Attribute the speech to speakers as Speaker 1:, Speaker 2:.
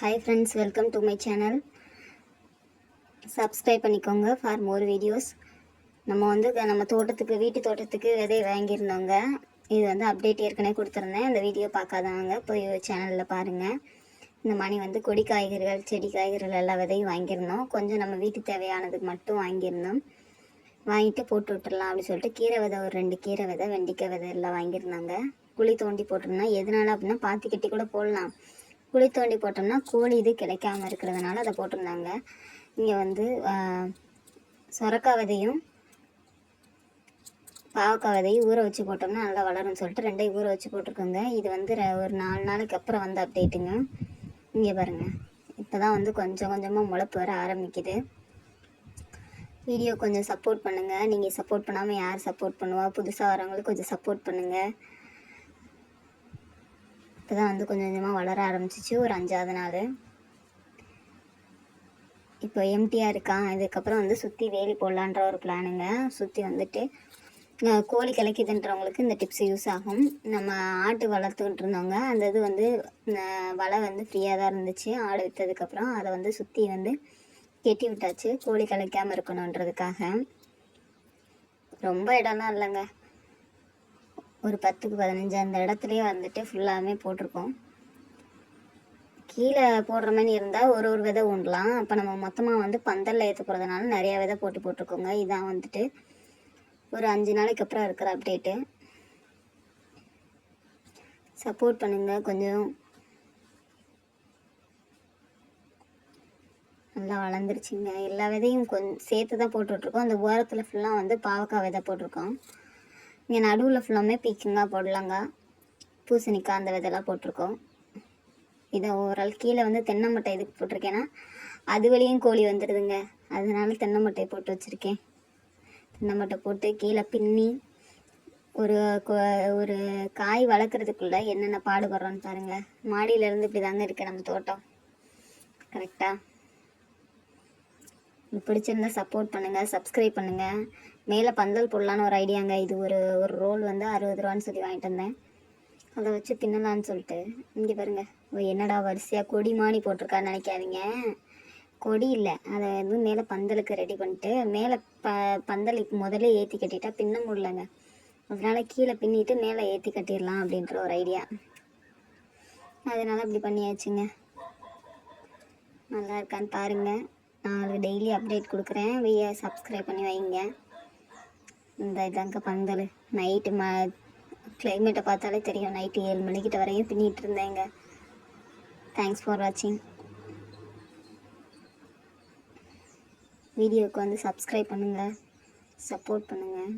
Speaker 1: Hi friends, welcome to my channel. Subscribe பண்ணிக்கோங்க for more videos. நம்ம தோட்டத்துக்கு வீட்டு தோட்டத்துக்கு விதை வாங்கியிருந்தோங்க. இது அப்டேட் ஏற்கனவே கொடுத்துருந்தேன். அந்த வீடியோ பார்க்காதவங்க போய் சேனலில் பாருங்கள். இந்த மாதிரி கொடி காய்கறிகள் செடி காய்கறிகள் எல்லா விதையும் வாங்கியிருந்தோம். கொஞ்சம் நம்ம வீட்டுக்கு தேவையானதுக்கு மட்டும் வாங்கியிருந்தோம். வாங்கிட்டு போட்டு விட்டுடலாம் அப்படின்னு சொல்லிட்டு கீரை விதை ஒரு 2 கீரை விதை வெண்டைக்காய் விதை எல்லாம் வாங்கியிருந்தாங்க. குழி தோண்டி போட்டிருந்தோம். எதனால அப்படின்னா பாத்தி கட்டி கூட போடலாம். குழி தோண்டி போட்டோம்னா கோழி இது கிடைக்காம இருக்கிறதுனால அதை போட்டிருந்தாங்க. இங்கே சொரக்காய் விதையும் பாவக்காய் விதையும் ஊற வச்சு போட்டோம்னா நல்லா வளரும்னு சொல்லிட்டு 2 ஊற வச்சு போட்டிருக்கோங்க. இது ஒரு 4 நாளைக்கு அப்புறம் அப்டேட்டுங்க. இங்கே பாருங்கள், இப்போ தான் கொஞ்சம் கொஞ்சமாக முளைப்பு வர ஆரம்பிக்குது. வீடியோ கொஞ்சம் சப்போர்ட் பண்ணுங்கள். நீங்கள் சப்போர்ட் பண்ணாமல் யார் சப்போர்ட் பண்ணுவா? புதுசாக வரவங்களுக்கு கொஞ்சம் சப்போர்ட் பண்ணுங்கள். இப்போ தான் கொஞ்சம் கொஞ்சமாக வளர ஆரம்பிச்சிச்சு. ஒரு 5ஆவது நாள். இப்போ எம்டியாக இருக்கான். இதுக்கப்புறம் சுற்றி வேலி போடலான்ற ஒரு பிளானுங்க. சுற்றி கோழி கிளைக்குதுன்றவங்களுக்கு இந்த டிப்ஸ் யூஸ் ஆகும். நம்ம ஆட்டு வளர்த்துக்கிட்டு இருந்தவங்க அந்த இது வலை ஃப்ரீயாக தான் இருந்துச்சு. ஆடு விற்றதுக்கப்புறம் அதை சுற்றி கெட்டி விட்டாச்சு, கோழி கிளைக்காமல் இருக்கணுன்றதுக்காக. ரொம்ப இடம்லாம் இல்லைங்க, ஒரு 10க்கு 15 அந்த இடத்துலையே ஃபுல்லாமே போட்டிருக்கோம். கீழே போடுற மாதிரி இருந்தால் ஒரு விதை ஊண்டலாம். அப்போ நம்ம மொத்தமாக பந்தலில் ஏற்ற போகிறதுனால நிறையா விதை போட்டிருக்கோங்க. இதான் ஒரு 5 நாளைக்கு அப்புறம் இருக்கிற அப்டேட்டு. சப்போர்ட் பண்ணுங்கள். கொஞ்சம் நல்லா வளர்ந்துருச்சுங்க. எல்லா விதையும் கொஞ்சம் சேர்த்து தான் போட்டுட்ருக்கோம். அந்த ஓரத்தில் ஃபுல்லாக பாவக்காய் விதை போட்டிருக்கோம். இங்கே நடுவில் ஃபுல்லாமே பீக்கங்காய் போடலாங்க, பூசணிக்காய் அந்த விதைலாம் போட்டிருக்கோம். இதை ஓவரால் கீழே தென்னை மட்டை இதுக்கு போட்டிருக்கேன்னா அது வழியும் கோழி வந்துடுதுங்க. அதனால தென்னை மட்டையை போட்டு வச்சுருக்கேன். தென்னை மட்டை போட்டு கீழே பின்னி ஒரு காய் வளர்க்குறதுக்குள்ளே என்னென்ன பாடுபடுறோன்னு பாருங்கள். மாடியிலேருந்து இப்படி தாங்க இருக்குது நம்ம தோட்டம். கரெக்டாக பிடிச்சிருந்தா சப்போர்ட் பண்ணுங்கள், சப்ஸ்கிரைப் பண்ணுங்கள். மேலே பந்தல் போடலான்னு ஒரு ஐடியாங்க. இது ஒரு ரோல் 60 ரூபான்னு சொல்லி வாங்கிட்டு வந்தேன். அதை வச்சு பின்னலான்னு சொல்லிட்டு. இங்கே பாருங்கள், என்னடா வரிசையாக கொடி மாடி போட்டிருக்கான்னு நினைக்காதீங்க. கொடி இல்லை, அதை மேலே பந்தலுக்கு ரெடி பண்ணிட்டு மேலே பந்தலுக்கு முதல்ல ஏற்றி கட்டிட்டா பின்ன முடியலங்க. அதனால் கீழே பின்னிட்டு மேலே ஏற்றி கட்டிடலாம் அப்படின்ற ஒரு ஐடியா. அதனால் அப்படி பண்ணியாச்சுங்க. நல்லா இருக்கான்னு பாருங்கள். நான் டெய்லி அப்டேட் கொடுக்குறேன். சப்ஸ்கிரைப் பண்ணி வைங்க. இதாங்க பந்தல். நைட்டு கிளைமேட்டை பார்த்தாலே தெரியும். நைட்டு 7 மணிக்கிட்ட வரையும் பின்னிட்டு இருந்தேங்க. தேங்க்ஸ் ஃபார் வாட்சிங். வீடியோவுக்கு சப்ஸ்கிரைப் பண்ணுங்கள், சப்போர்ட் பண்ணுங்கள்.